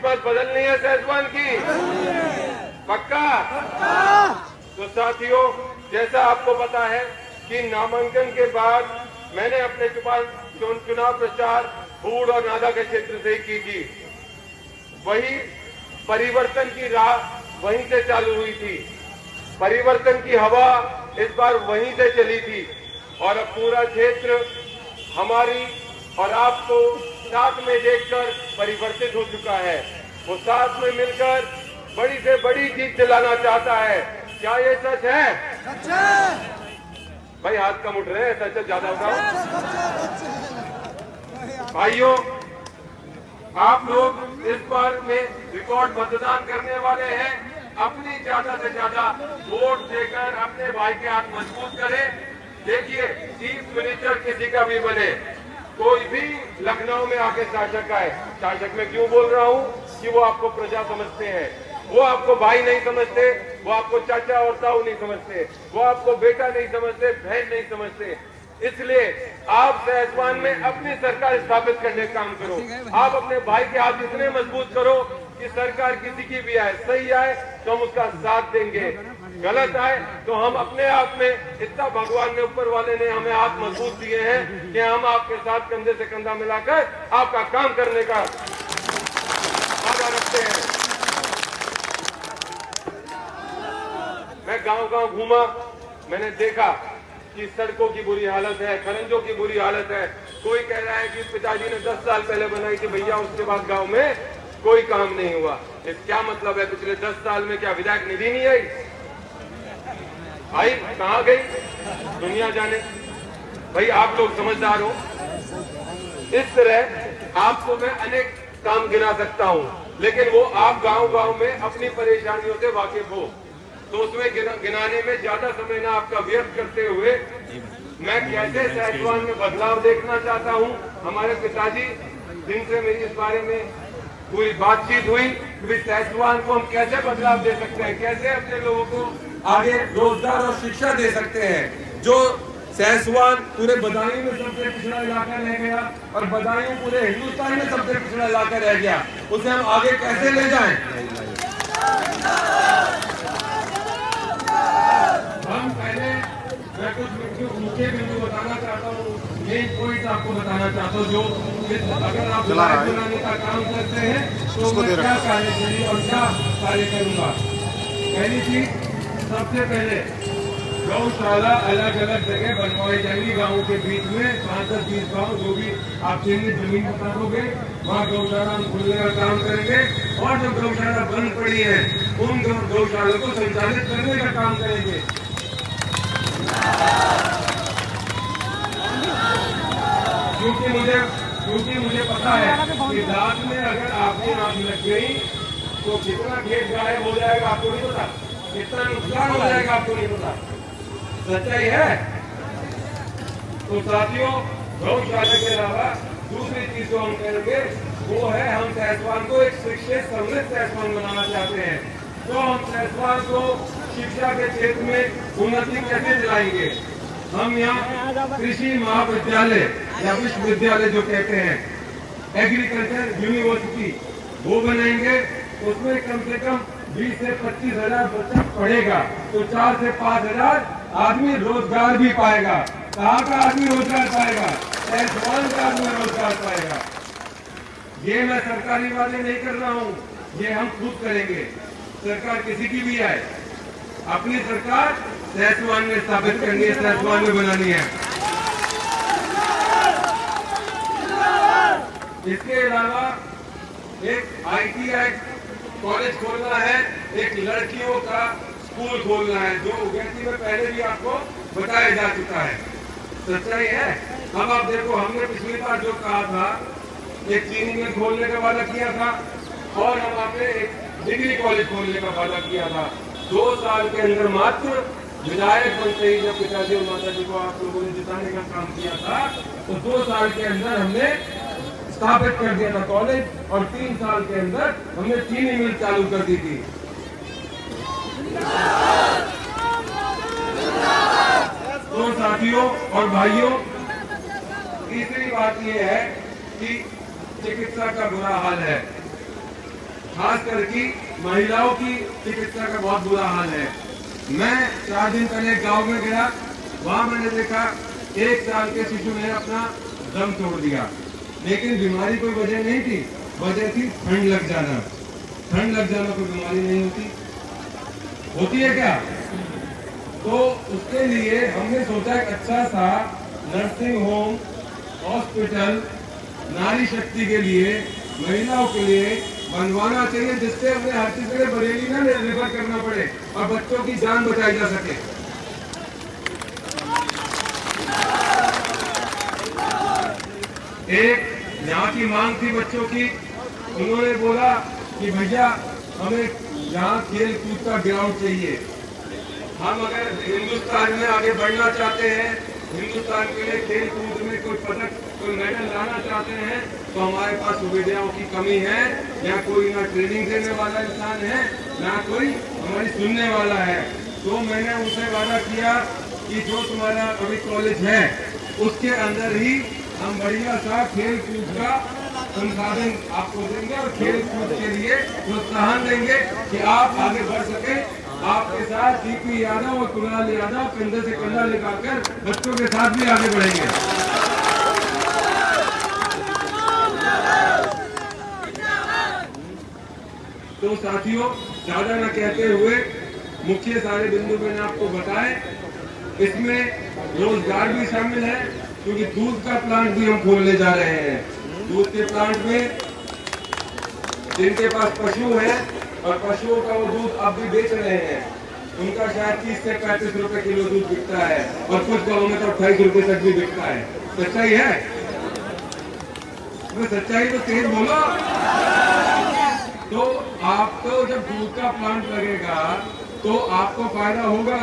किस्मत बदलनी है सहसवान की? पक्का? तो साथियों, जैसा आपको पता है कि नामांकन के बाद मैंने अपने चुनाव प्रचार बूढ़ और नादा के क्षेत्र से ही की थी। वही परिवर्तन की राह वहीं से चालू हुई थी, परिवर्तन की हवा इस बार वहीं से चली थी और अब पूरा क्षेत्र हमारी और आपको साथ में देखकर परिवर्तित हो चुका है। वो साथ में मिलकर बड़ी से बड़ी जीत दिलाना चाहता है। क्या ये सच है? सच है। भाई हाथ कम उठ रहे हैं, सच ज्यादा उठाओ। भाइयों, आप लोग इस बार में रिकॉर्ड मतदान करने वाले हैं। अपनी ज्यादा से ज्यादा वोट देकर अपने भाई के हाथ मजबूत करें। देखिए, चीफ मिनिस्टर किसी का भी बने, कोई भी लखनऊ में आके शासक आए, शासक में क्यों बोल रहा हूँ कि वो आपको प्रजा समझते हैं, वो आपको भाई नहीं समझते, वो आपको चाचा और ताऊ नहीं समझते, वो आपको बेटा नहीं समझते, बहन नहीं समझते। इसलिए आप सहसवान में अपनी सरकार स्थापित करने का काम करो। आप अपने भाई के हाथ इतने मजबूत करो कि सरकार किसी की भी आए, सही आए तो हम उसका साथ देंगे, गलत आए तो हम अपने आप में इतना भगवान ने, ऊपर वाले ने हमें हाथ मजबूत दिए हैं कि हम आपके साथ कंधे से कंधा मिलाकर आपका काम करने का वादा रखते हैं। मैं गांव-गांव घूमा, मैंने देखा कि सड़कों की बुरी हालत है, खरंजों की बुरी हालत है। कोई कह रहा है कि पिताजी ने 10 साल पहले बनाई थी भैया, उसके बाद गांव में कोई काम नहीं हुआ। इस क्या मतलब है? पिछले 10 साल में क्या विधायक निधि नहीं आई? भाई कहाँ गई? दुनिया जाने। भाई आप लोग समझदार हो। इस तरह आपको मैं अनेक काम गिना सकता हूँ, लेकिन वो आप गांव-गांव में अपनी परेशानियों से वाकिफ हो, तो उसमें गिनाने में ज्यादा समय ना आपका व्यर्थ करते हुए मैं कैसे सहसवान में बदलाव देखना चाहता हूँ। हमारे पिताजी जिनसे मेरी इस बारे में पूरी बातचीत हुई कि सहसवान को हम कैसे बदलाव दे सकते हैं, कैसे अपने लोगों को आगे रोजगार और शिक्षा दे सकते हैं। जो सहसवान पूरे बदायूं में सबसे पिछड़ा इलाका रह गया और बदायूं पूरे हिंदुस्तान में सबसे पिछड़ा इलाका रह गया, उसे हम आगे कैसे ले जाएं? हम पहले मैं कुछ मुख्य बिंदु बताना चाहता हूँ, मेन पॉइंट आपको बताना चाहता हूँ। जो अगर आप विधायक बनाने का काम करते हैं तो मैं क्या कार्य करूँ और क्या कार्य करूँगा। पहली चीज, सबसे पहले गौशाला अलग अलग जगह बनवाई जाएंगी गाँव के बीच में, 5-10-20 गाँव जो भी आप चिन्हित जमीन बता दोगे वहाँ गौशाला हम खोलने का काम करेंगे। और जो गौशाला बंद पड़ी है उन गौशाला को संचालित करने का काम करेंगे। क्योंकि मुझे पता है कि रात में अगर आपकी आग लग गई तो कितना खेत गायब हो जाएगा आपको नहीं पता, कितना नुकसान हो जाएगा आपको नहीं पता। सच्चाई है। तो साथियों, गौशाला के अलावा दूसरी चीज जो हम करेंगे वो है, हम सहसवान को एक शिक्षित समृद्ध सहसवान बनाना चाहते हैं। तो हम सहसवान को शिक्षा के क्षेत्र में उन्नति कैसे दिलाएंगे? हम यहाँ कृषि महाविद्यालय या विश्वविद्यालय जो कहते हैं, एग्रीकल्चर यूनिवर्सिटी, वो बनाएंगे। उसमें कम से कम 20 से 25 हजार बच्चा पढ़ेगा तो 4 से 5 हजार आदमी रोजगार भी पाएगा। कहाँ का आदमी रोजगार पाएगा? सहसवान का आदमी रोजगार पाएगा। ये मैं सरकारी वाले नहीं कर रहा हूँ, ये हम खुद करेंगे। सरकार किसी की भी आए, अपनी सरकार सहसवान में स्थापित करनी है, सहसवान में बनानी है। इसके अलावा एक ITI कॉलेज खोलना है, एक लड़कियों का स्कूल खोलना है, जो उगैती में पहले भी आपको बताया जा चुका है। सच्चाई है। अब आप देखो, हमने पिछली बार जो कहा था, एक चीनी मिल खोलने का वादा किया था और हम आपने एक डिग्री कॉलेज खोलने का वादा किया था। 2 साल के अंदर मात्र विधायक बनते ही जब पिताजी और माता जी को आप लोगों ने जिताने का काम किया था, तो 2 साल के अंदर हमने स्थापित कर दिया था कॉलेज और 3 साल के अंदर हमने चीनी मिल चालू कर दी थी। तो साथियों और भाइयों, तीसरी बात यह है कि चिकित्सा का बुरा हाल है। खास करके महिलाओं की चिकित्सा का बहुत बुरा हाल है। मैं 4 दिन पहले गांव में गया, वहां मैंने देखा 1 साल के शिशु ने अपना दम तोड़ दिया, लेकिन बीमारी कोई वजह नहीं थी, वजह थी ठंड लग जाना। ठंड लग जाना कोई बीमारी नहीं होती है क्या? तो उसके लिए हमने सोचा एक अच्छा सा नर्सिंग होम, हॉस्पिटल नारी शक्ति के लिए, महिलाओं के लिए बनवाना चाहिए, जिससे हमें हर चीज के लिए बरेली ना रेफर करना पड़े और बच्चों की जान बचाई जा सके। एक यहाँ की मांग थी बच्चों की, उन्होंने बोला कि भैया हमें यहाँ खेल कूद का ग्राउंड चाहिए। हम अगर हिंदुस्तान में आगे बढ़ना चाहते हैं, हिंदुस्तान के लिए खेल कूद में कोई पदक, कोई मेडल लाना चाहते हैं, तो हमारे पास सुविधाओं की कमी है। यहाँ कोई ना ट्रेनिंग देने वाला इंसान है, ना कोई हमारी सुनने वाला है। तो मैंने उनसे वादा किया कि जो तुम्हारा अभी कॉलेज है उसके अंदर ही हम बढ़िया सा खेल कूद का संसाधन आपको देंगे और खेल कूद के लिए प्रोत्साहन देंगे कि आप आगे बढ़ सके। आपके साथ डीपी यादव और कुणाल यादव कंधे से कंधा लगाकर बच्चों के साथ भी आगे बढ़ेंगे। तो साथियों, ज्यादा न कहते हुए मुख्य सारे बिंदु मैंने आपको बताए। इसमें रोजगार भी शामिल है, क्योंकि दूध का प्लांट भी हम खोलने जा रहे हैं। दूध के प्लांट में जिनके पास पशु है और पशुओं का वो दूध अब भी बेच रहे हैं, उनका शायद 30 से 35 रुपए किलो दूध बिकता है और कुछ गाँव में तो 28 रुपए तक भी बिकता है। सच्चाई है? सच्चाई तो तेज बोलो। तो आपको जब दूध का प्लांट लगेगा तो आपको फायदा होगा,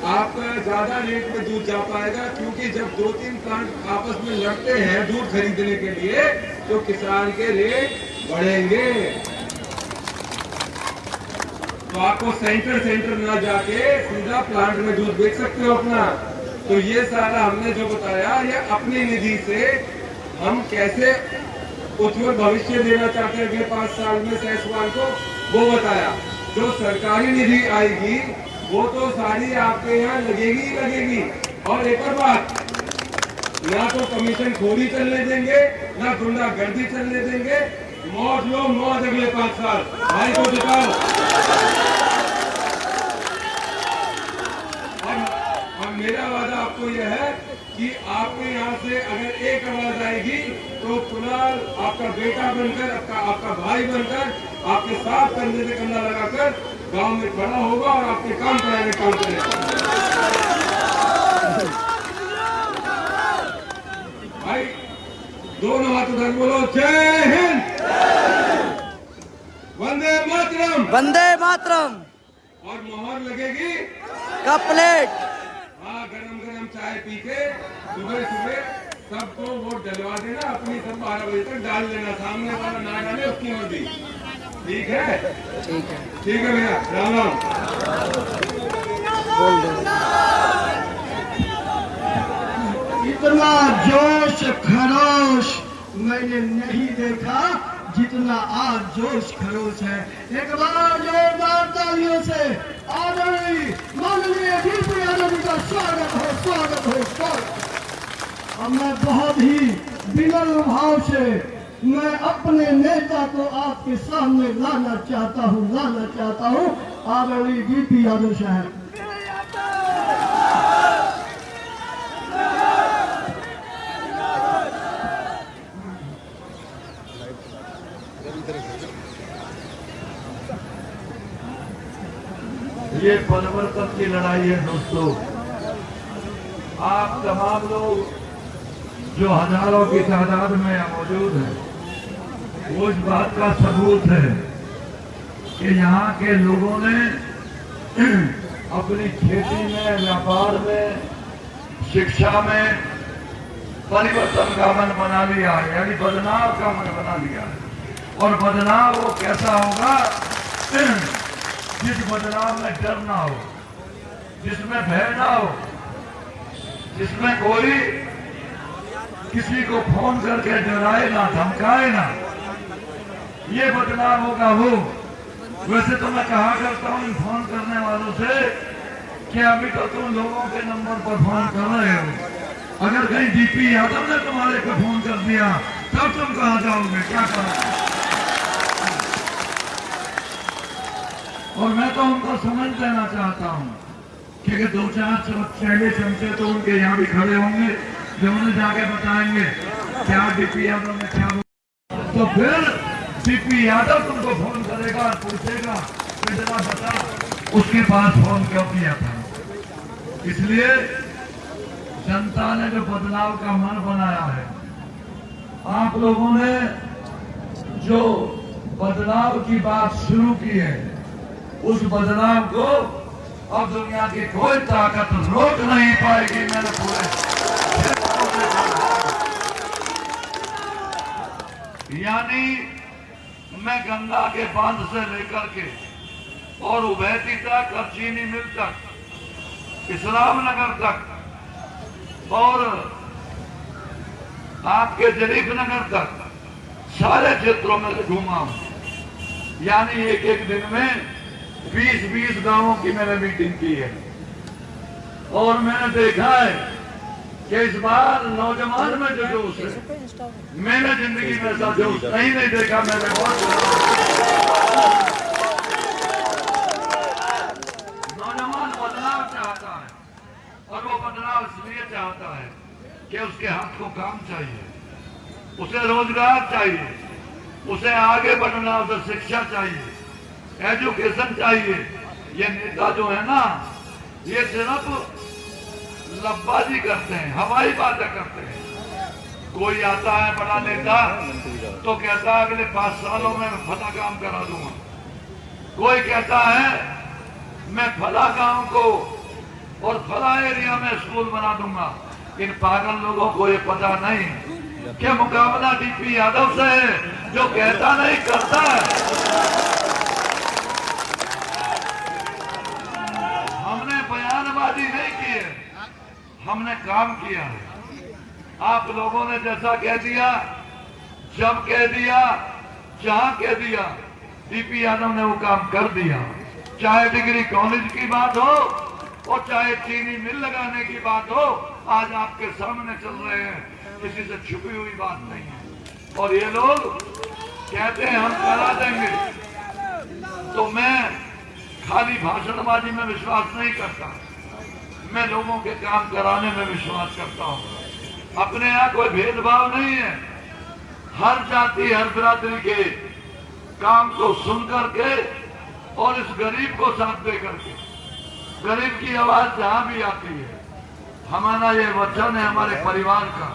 आप ज्यादा रेट में दूध जा पाएगा, क्योंकि जब 2-3 प्लांट आपस में लड़ते हैं दूध खरीदने के लिए तो किसान के रेट बढ़ेंगे। तो आपको सेंटर ना जाके सीधा प्लांट में दूध बेच सकते हो अपना। तो ये सारा हमने जो बताया, ये अपनी निधि से हम कैसे उज्जवल भविष्य देना चाहते हैं अगले 5 साल में सैसवान को, वो बताया। जो सरकारी निधि आएगी वो तो सारी आपके यहाँ लगेगी। और एक और बात, ना तो कमीशन खोरी चलने देंगे, ना गुंडागर्दी चलने देंगे। मौज लो मौज अगले 5 साल। भाई को जिताओ। और मेरा वादा आपको यह है कि आपके यहाँ से अगर एक आवाज आएगी तो कुणाल आपका बेटा बनकर, आपका भाई बनकर आपके साथ कंधे से कंधा लगाकर गांव में खड़ा होगा और आपके काम कराने काम करेगा। भाई दोनों हाथ उधर बोलो, जय हिंद, वंदे मातरम, वंदे मातरम। और मोहर लगेगी का प्लेट। हाँ, गरम चाय पी के सुबह सबको वोट डलवा देना अपनी, सब 12 बजे तक डाल देना, सामने वाला ना डाले उसकी मर्जी। ठीक है? ठीक है भैया, राम राम। इतना जोश खरोश मैंने नहीं देखा जितना आज जोश खरोश है। एक बार जोरदार तालियों से आदरणीय माननीय डीपी यादव जी का स्वागत हो। अब मैं बहुत ही विनम्र भाव से मैं अपने नेता को आपके सामने लाना चाहता हूँ, आदरणीय डीपी यादव साहब। ये परिवर्तन की लड़ाई है दोस्तों। आप तमाम लोग जो हजारों की तादाद में मौजूद हैं, वो इस बात का सबूत है कि यहाँ के लोगों ने अपनी खेती में, व्यापार में, शिक्षा में परिवर्तन का मन बना लिया है, यानी बदलाव का मन बना लिया है। और बदलाव वो कैसा होगा? जिस बदलाव में डर ना हो, जिसमें भय ना हो, जिसमें कोई किसी को फोन करके डराए ना, धमकाए ना, ये बदलाव होगा वो। वैसे तो मैं कहा करता हूँ फोन करने वालों से कि अभी तो तुम लोगों के नंबर पर फोन कर रहे हो, अगर कहीं डीपी यादव ने तुम्हारे को फोन कर दिया तब तुम कहाँ जाओगे, क्या करोगे? और मैं तो उनको समझ देना चाहता हूँ कि 2-4 चेले चमचे तो उनके यहाँ भी खड़े होंगे जो उन्हें जाके बताएंगे क्या डीपी यादव ने क्या बोला। तो फिर डीपी यादव तुमको फोन करेगा और पूछेगा कि जरा बता उसके पास फोन क्यों किया था। इसलिए जनता ने जो बदलाव का मन बनाया है, आप लोगों ने जो बदलाव की बात शुरू की है, उस बदलाव को अब दुनिया की कोई ताकत रोक नहीं पाएगी। मैंने पूरे यानी मैं गंगा के बांध से लेकर के और उभयती तक और चीनी मिल तक, इस्लाम नगर तक और आपके जरीफ नगर तक सारे क्षेत्रों में घूमा हूं। यानी एक दिन में 20-20 गांवों की मैंने मीटिंग की है। और मैंने देखा है कि इस बार नौजवान में जो जोश है, मैंने जिंदगी में ऐसा जोश नहीं देखा। मैंने बहुत नौजवान बदलाव चाहता है, और वो बदलाव इसलिए चाहता है कि उसके हाथ को काम चाहिए, उसे रोजगार चाहिए, उसे आगे बढ़ना, उसे शिक्षा चाहिए, एजुकेशन चाहिए। ये नेता जो है ना, ये सिर्फ लब्बाजी करते हैं, हवाई बातें करते हैं। कोई आता है बड़ा नेता तो कहता है अगले 5 सालों में मैं फला काम करा दूंगा। कोई कहता है मैं फला गांव को और फला एरिया में स्कूल बना दूंगा। इन पागल लोगों को ये पता नहीं कि मुकाबला डीपी यादव से है, जो कहता नहीं करता है। हमने बयानबाजी नहीं की है, हमने काम किया है। आप लोगों ने जैसा कह दिया, जब कह दिया, जहां कह दिया, डीपी यादव ने वो काम कर दिया। चाहे डिग्री कॉलेज की बात हो और चाहे चीनी मिल लगाने की बात हो, आज आपके सामने चल रहे हैं, किसी से छुपी हुई बात नहीं है। और ये लोग कहते हैं हम करा देंगे, तो मैं खाली भाषणबाजी में विश्वास नहीं करता, मैं लोगों के काम कराने में विश्वास करता हूँ। अपने यहाँ कोई भेदभाव नहीं है, हर जाति हर बिरादरी के काम को सुन करके और इस गरीब को साथ दे करके, गरीब की आवाज जहां भी आती है, हमारा ये वचन है, हमारे परिवार का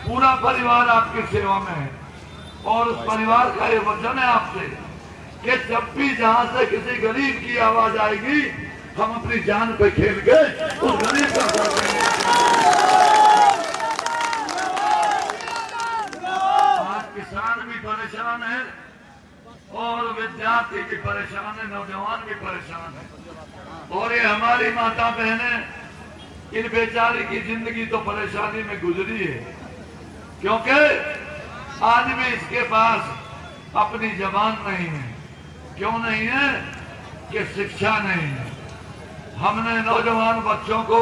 पूरा परिवार आपकी सेवा में है। और उस परिवार का ये वचन है आपसे कि जब भी जहां से किसी गरीब की आवाज आएगी, हम अपनी जान पे खेल के उस गरीब का साथ देंगे। आज किसान भी परेशान है और विद्यार्थी भी परेशान है, नौजवान भी परेशान है। और ये हमारी माता बहनें, इन बेचारी की जिंदगी तो परेशानी में गुजरी है, क्योंकि आज भी इसके पास अपनी जबान नहीं है। क्यों नहीं है? कि शिक्षा नहीं है। हमने नौजवान बच्चों को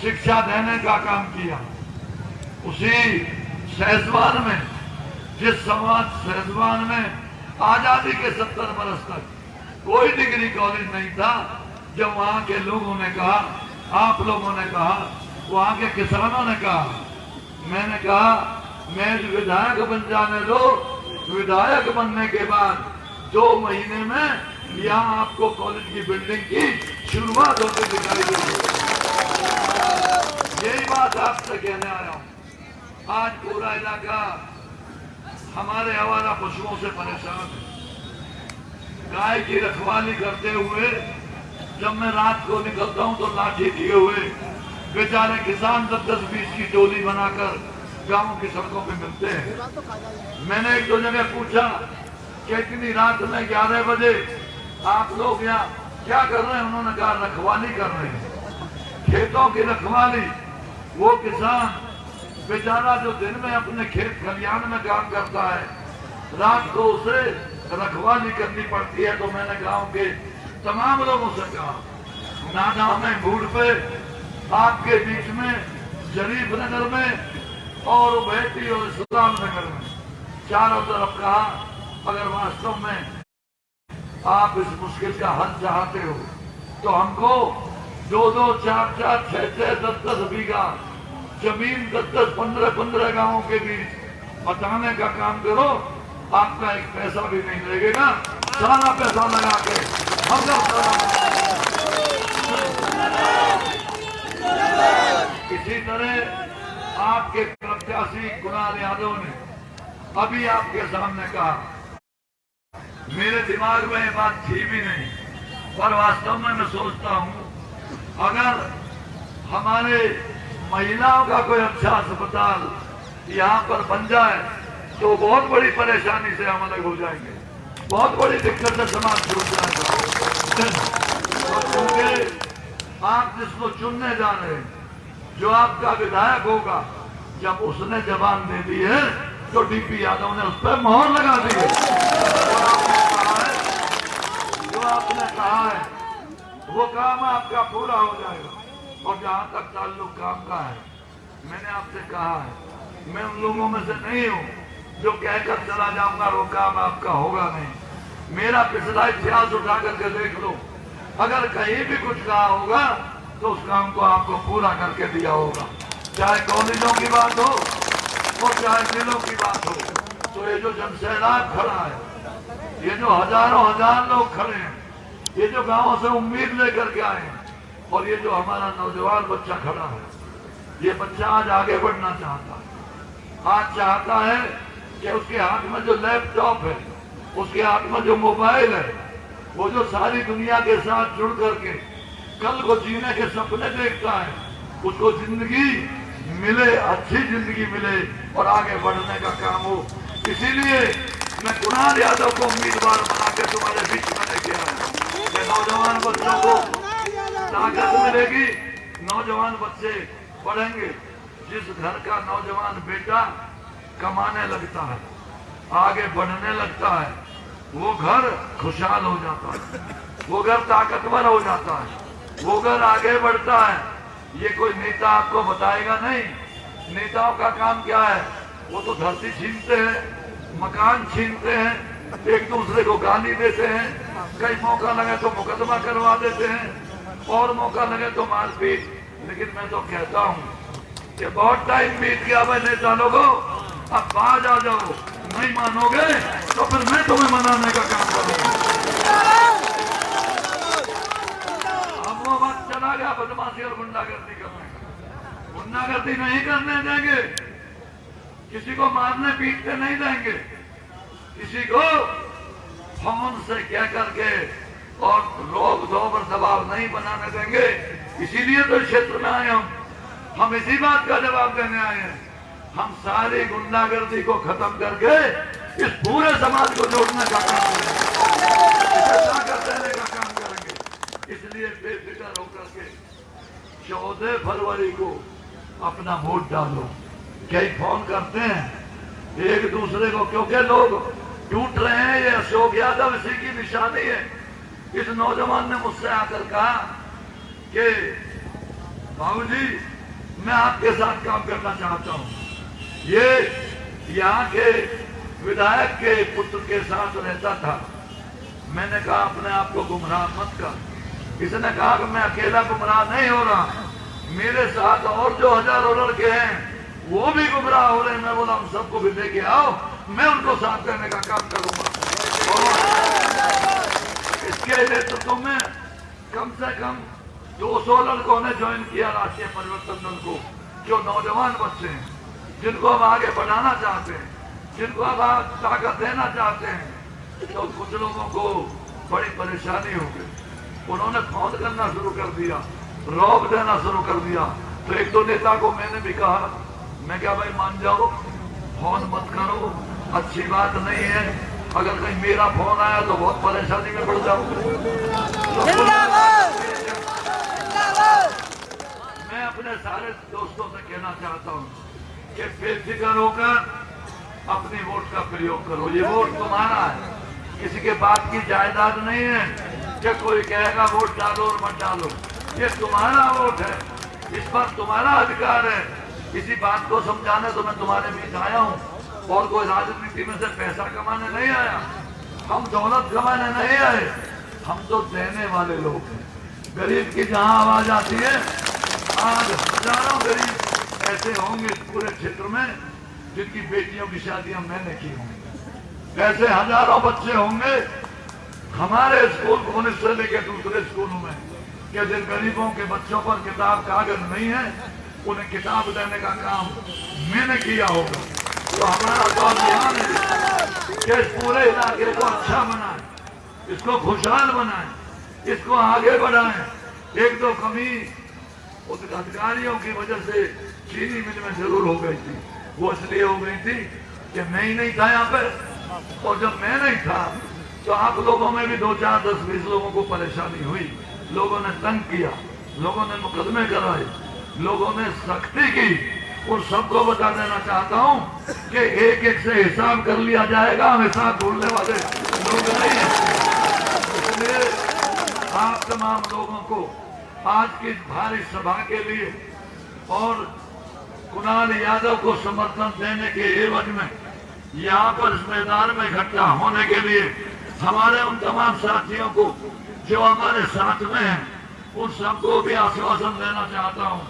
शिक्षा देने का काम किया। उसी सहसवान में, जिस समाज सहसवान में आजादी के 70 बरस तक कोई डिग्री कॉलेज नहीं था, जब वहां के लोगों ने कहा, आप लोगों ने कहा, वहां के किसानों ने कहा, मैंने कहा मैं विधायक बन जाने दो, विधायक बनने के बाद 2 महीने में यहाँ आपको कॉलेज की बिल्डिंग की शुरुआत होती दिखाई देगी। यही बात आपसे कहने आया हूँ। आज पूरा इलाका हमारे आवारा पशुओं से परेशान है। गाय की रखवाली करते हुए जब मैं रात को निकलता हूँ तो लाठी किए हुए बेचारे किसान 10-20 की टोली बनाकर गांव की सड़कों पे मिलते हैं। मैंने 1-2 जगह पूछा कि इतनी रात में 11 बजे आप लोग यहाँ क्या कर रहे हैं? उन्होंने कहा रखवाली कर रहे हैं, खेतों की रखवाली। वो किसान बेचारा जो दिन में अपने खेत खलियान में काम करता है, रात को उसे रखवाली करनी पड़ती है। तो मैंने गांव के तमाम लोगों से कहा, नाना में भूड़ पे आपके बीच में शरीफ नगर में और बेटी और इस्लाम नगर में चारों तरफ कहा, अगर वास्तव में आप इस मुश्किल का हल चाहते हो तो हमको 2-2, 4-4, 6-6, 10-10 बीघा जमीन 10-10, 15-15 गांवों के बीच बताने का काम करो। आपका एक पैसा भी नहीं लगेगा, सारा पैसा लगा के इसी तरह आपके प्रत्याशी कुणाल यादव ने अभी आपके सामने कहा, मेरे दिमाग में ये बात थी भी नहीं, पर वास्तव में मैं सोचता हूं अगर हमारे महिलाओं का कोई अच्छा अस्पताल यहाँ पर बन जाए तो बहुत बड़ी परेशानी से हम अलग हो जाएंगे, बहुत बड़ी दिक्कत से समाज छूट जाएगा। क्योंकि आप जिसको चुनने जा रहे हैं, जो आपका विधायक होगा, जब उसने जबान दे दी है तो डीपी यादव ने उस पर मोहर लगा दी है। जो आपने कहा है वो काम आपका पूरा हो जाएगा। और जहां तक ताल्लुक काम का है, मैंने आपसे कहा है, मैं उन लोगों में से नहीं हूं जो कहकर चला जाऊंगा वो काम आपका होगा नहीं। मेरा पिछला इतिहास उठा करके देख लो, अगर कहीं भी कुछ कहा होगा तो उस काम को आपको पूरा करके दिया होगा, चाहे कॉलेजों की बात हो और चाहे जिलों की बात हो। तो ये जो जनसैलाब खड़ा है, ये जो हजारों हजार लोग खड़े हैं, ये जो गांवों से उम्मीद लेकर के आए हैं, और ये जो हमारा नौजवान बच्चा खड़ा है, ये बच्चा आज आगे बढ़ना चाहता है। आज चाहता है कि उसके हाथ में जो लैपटॉप है, उसके हाथ में जो मोबाइल है, वो जो सारी दुनिया के साथ जुड़ करके कल को जीने के सपने देखता है, उसको जिंदगी मिले, अच्छी जिंदगी मिले और आगे बढ़ने का काम हो। इसीलिए मैं कुणाल यादव को उम्मीदवार बना के तुम्हारे बीच में लेके आया। नौजवान बच्चों को ताकत मिलेगी, नौजवान बच्चे पढ़ेंगे। जिस घर का नौजवान बेटा कमाने लगता है, आगे बढ़ने लगता है, वो घर खुशहाल हो जाता है, वो घर ताकतवर हो जाता है, वो घर आगे बढ़ता है। ये कोई नेता आपको बताएगा नहीं। नेताओं का काम क्या है? वो तो धरती छीनते हैं, मकान छीनते हैं, एक दूसरे को गाली देते हैं, कई मौका लगे तो मुकदमा करवा देते हैं और मौका लगे तो मारपीट। लेकिन मैं तो कहता हूँ कि बहुत टाइम बीत गया भाई नेता लोगों, अब बाज आ जाओ। नहीं मानोगे तो फिर मैं तुम्हें मनाने का काम करूंगा। अब वो वक्त चला गया बदमाशी और गुंडागर्दी करने का। गुंडागर्दी नहीं करने देंगे, किसी को मारने पीटने नहीं देंगे, किसी को फोन से कह करके और रोक धोक और दबाव नहीं बनाने देंगे। इसीलिए तो क्षेत्र में आए हम इसी बात का जवाब देने आए हैं। हम सारी गुंडागर्दी को खत्म करके इस पूरे समाज को जोड़ने का काम करेंगे, ताकत देने का काम करेंगे। इसलिए बेफिक्र होकर के 14 फरवरी को अपना वोट डालो। कई फोन करते हैं एक दूसरे को, क्योंकि लोग टूट रहे हैं। ये अशोक यादव इसी की निशानी है। इस नौजवान ने मुझसे आकर कहा कि बाबूजी मैं आपके साथ काम करना चाहता हूं। ये यहाँ के विधायक के पुत्र के साथ रहता था। मैंने कहा अपने आप को गुमराह मत कर। इसने कहा कि मैं अकेला गुमराह नहीं हो रहा, मेरे साथ और जो हजारों लड़के हैं वो भी गुमराह हो रहे हैं। मैं बोला हम सबको भी लेके आओ, मैं उनको साथ देने का काम करूंगा। और इसके नेतृत्व में कम से कम 200 लड़कों ने ज्वाइन किया राष्ट्रीय परिवर्तन दल को, जो नौजवान बच्चे हैं, जिनको हम आगे बढ़ाना चाहते हैं, जिनको अब आप ताकत देना चाहते हैं। तो कुछ लोगों को बड़ी परेशानी हो गई, उन्होंने फोन करना शुरू कर दिया, रौब देना शुरू कर दिया। तो एक दो नेता को मैंने भी कहा, मैं क्या भाई मान जाओ, फोन मत करो, अच्छी बात नहीं है। अगर कहीं मेरा फोन आया तो बहुत परेशानी में पड़ जाऊंगा। मैं अपने सारे दोस्तों से कहना चाहता हूं कि बेफिक्र होकर अपनी वोट का प्रयोग करो। ये वोट तुम्हारा है, किसी के बात की जायदाद नहीं है कि कोई कहेगा वोट डालो और मत डालो। ये तुम्हारा वोट है, इस पर तुम्हारा अधिकार है। इसी बात को समझाने तो मैं तुम्हारे बीच आया हूँ, और कोई राजनीति में से पैसा कमाने नहीं आया, हम दौलत कमाने नहीं आए, हम तो देने वाले लोग हैं। गरीब की जहां आवाज आती है, आज हजारों गरीब ऐसे होंगे इस पूरे क्षेत्र में जिनकी बेटियों की शादियां मैंने की होंगी। ऐसे हजारों बच्चे होंगे हमारे स्कूल कॉलेज से लेकर दूसरे स्कूलों में कि जिन गरीबों के बच्चों पर किताब कागज नहीं है, उन्हें किताब देने का काम मैंने किया होगा। तो हमारा तो अभियान है कि इस पूरे इलाके को अच्छा बनाए, इसको खुशहाल बनाए, इसको आगे बढ़ाएं। एक दो कमी उस अधिकारियों की वजह से चीनी मिल में जरूर हो गई थी। वो इसलिए हो गई थी कि मैं ही नहीं था यहाँ पे, और जब मैं नहीं था तो आप लोगों में भी 2, 4, 10, 20 लोगों को परेशानी हुई। लोगों ने तंग किया, लोगों ने मुकदमे कराए, लोगों ने सख्ती की। उन सबको बता देना चाहता हूँ कि एक एक से हिसाब कर लिया जाएगा, हम हिसाब ढूंढने वाले लोग नहीं हैं। इसलिए आप तमाम लोगों को आज की भारी सभा के लिए और कुणाल यादव को समर्थन देने के एवज में यहाँ पर इस मैदान में इकट्ठा होने के लिए हमारे उन तमाम साथियों को जो हमारे साथ में हैं, उन सबको भी आश्वासन देना चाहता हूँ।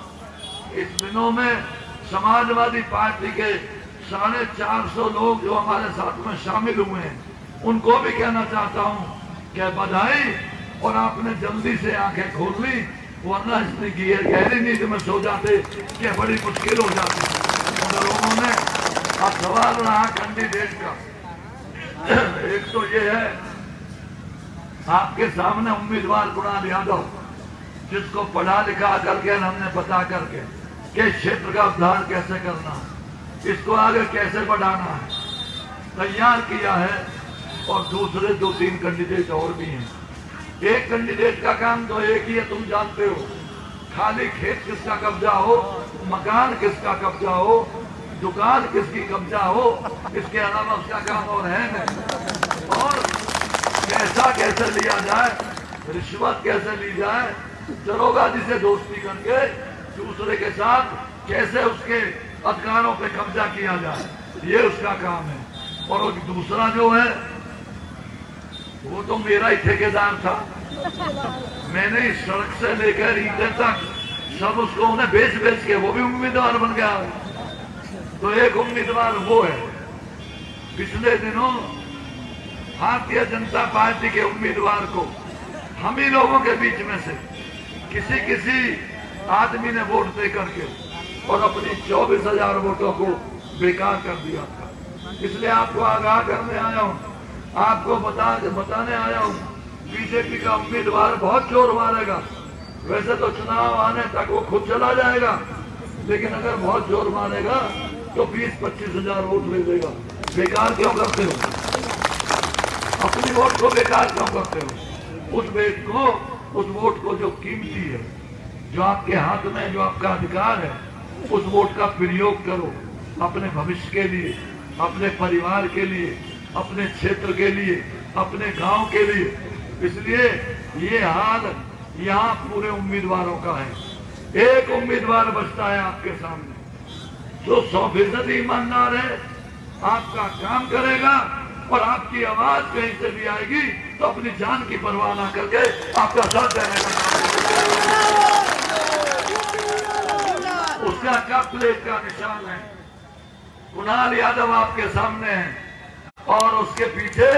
इस दिनों में समाजवादी पार्टी के 450 लोग जो हमारे साथ में शामिल हुए हैं, उनको भी कहना चाहता हूँ कि बधाई, और आपने जल्दी से आंखें खोल ली, वरना इतनी गहरी नींद में सो जाते कि बड़ी मुश्किल हो जाती। उन लोगों ने अब सवाल रहा कैंडिडेट का, एक तो ये है आपके सामने उम्मीदवार कुणाल यादव, जिसको पढ़ा लिखा करके हमने बता करके कि क्षेत्र का उद्धार कैसे करना है, इसको आगे कैसे बढ़ाना है, तैयार किया है। और दूसरे 2-3 कैंडिडेट और भी हैं। एक कैंडिडेट का काम तो एक ही है, तुम जानते हो, खाली खेत किसका कब्जा हो, मकान किसका कब्जा हो, दुकान किसकी कब्जा हो, इसके अलावा उसका काम और है नहीं। और पैसा कैसे लिया जाए, रिश्वत कैसे ली जाए, दरोगा जी से दोस्ती करके दूसरे के साथ कैसे उसके अधिकारों पे कब्जा किया जाए, ये उसका काम है। और दूसरा जो है वो तो मेरा ही ठेकेदार था, मैंने इस सड़क से लेकर ईंटें तक सब उसको उन्हें बेच के वो भी उम्मीदवार बन गया। तो एक उम्मीदवार वो है। पिछले दिनों भारतीय जनता पार्टी के उम्मीदवार को हम ही लोगों के बीच में से किसी आदमी ने वोट दे करके और अपनी 24,000 वोटों को बेकार कर दिया था। इसलिए आपको आगाह करने आया हूँ, आपको बताने आया हूँ, बीजेपी का उम्मीदवार बहुत जोर मारेगा। वैसे तो चुनाव आने तक वो खुद चला जाएगा, लेकिन अगर बहुत जोर मारेगा तो 20-25 हजार वोट ले देगा। बेकार क्यों करते हो? अपनी वोट को बेकार क्यों करते हो? उस वोट को जो कीमती है, जो आपके हाथ में, जो आपका अधिकार है, उस वोट का प्रयोग करो अपने भविष्य के लिए, अपने परिवार के लिए, अपने क्षेत्र के लिए, अपने गांव के लिए। इसलिए ये हाल यहाँ पूरे उम्मीदवारों का है। एक उम्मीदवार बचता है आपके सामने जो 100% ईमानदार है, आपका काम करेगा और आपकी आवाज कहीं से भी आएगी तो अपनी जान की परवाह ना करके आपका साथ देने का काम। उसका कप प्लेट का निशान है, कुणाल यादव आपके सामने है, और उसके पीछे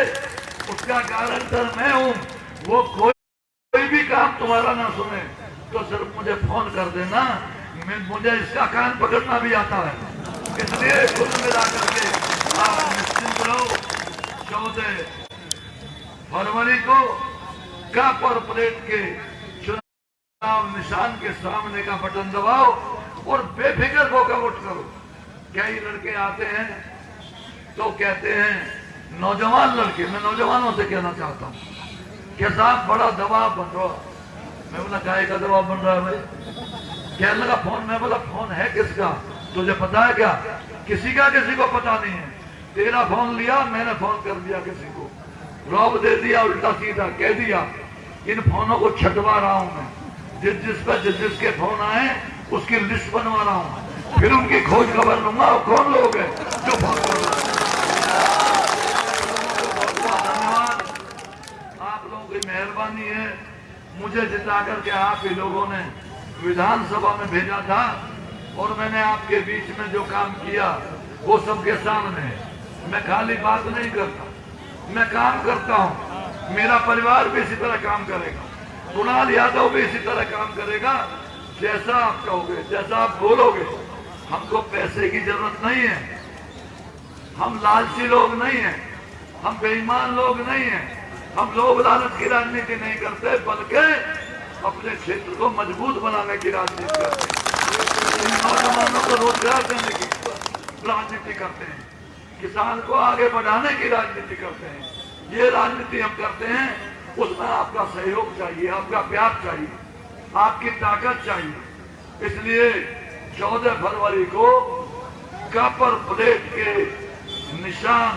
उसका गारंटर मैं हूं। वो कोई भी काम तुम्हारा ना सुने तो सिर्फ मुझे फोन कर देना, मुझे इसका कान पकड़ना भी आता है। इसलिए कुल मिलाकर के आप निश्चिंत रहो। 14 फरवरी को कप और प्लेट के चुनाव निशान के सामने का बटन दबाओ और बेफिक्र होकर वोट करो। कई लड़के आते हैं तो कहते हैं नौजवान लड़के, मैं नौजवानों से कहना चाहता हूँ कि साहब बड़ा दबाव बन रहा। मैं बोला काय का दबाव बन रहा है भाई? कहने लगा फोन। मैं बोला फोन है किसका, तुझे पता है क्या? किसी का किसी को पता नहीं है। तेरा फोन लिया, मैंने फोन कर दिया किसी को, रौब दे दिया, उल्टा सीधा कह दिया। इन फोनों को छटवा रहा हूं मैं, जिसके फोन आए उसकी लिस्ट बनवा रहा हूं, फिर उनकी खोज खबर लूंगा और कौन लोग हैं जो फोन कर रहे हैं। धन्यवाद, आप लोगों की मेहरबानी है। मुझे जिता करके आप ही लोगों ने विधानसभा में भेजा था और मैंने आपके बीच में जो काम किया वो सबके सामने है। मैं खाली बात नहीं करता, मैं काम करता हूं। मेरा परिवार भी इसी तरह काम करेगा, कुणाल यादव भी इसी तरह काम करेगा। जैसा आप कहोगे, जैसा आप बोलोगे। हमको पैसे की जरूरत नहीं है, हम लालची लोग नहीं हैं, हम बेईमान लोग नहीं हैं, हम लोग लालच की राजनीति नहीं करते, बल्कि अपने क्षेत्र को मजबूत बनाने की राजनीति करते हैं। इन नौजवानों को रोजगार देने की राजनीति करते हैं, किसान को आगे बढ़ाने की राजनीति करते हैं। ये राजनीति हम करते हैं, उसमें आपका सहयोग चाहिए, आपका प्यार चाहिए, आपकी ताकत चाहिए। इसलिए 14 फरवरी को कॉपर प्लेट के निशान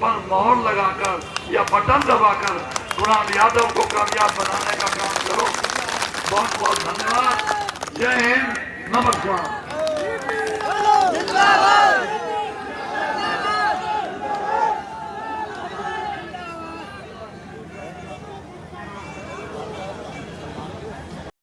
पर मोहर लगाकर या बटन दबाकर कुणाल यादव को कामयाब बनाने का काम करो। बहुत बहुत धन्यवाद। जय हिंद, नमस्कार।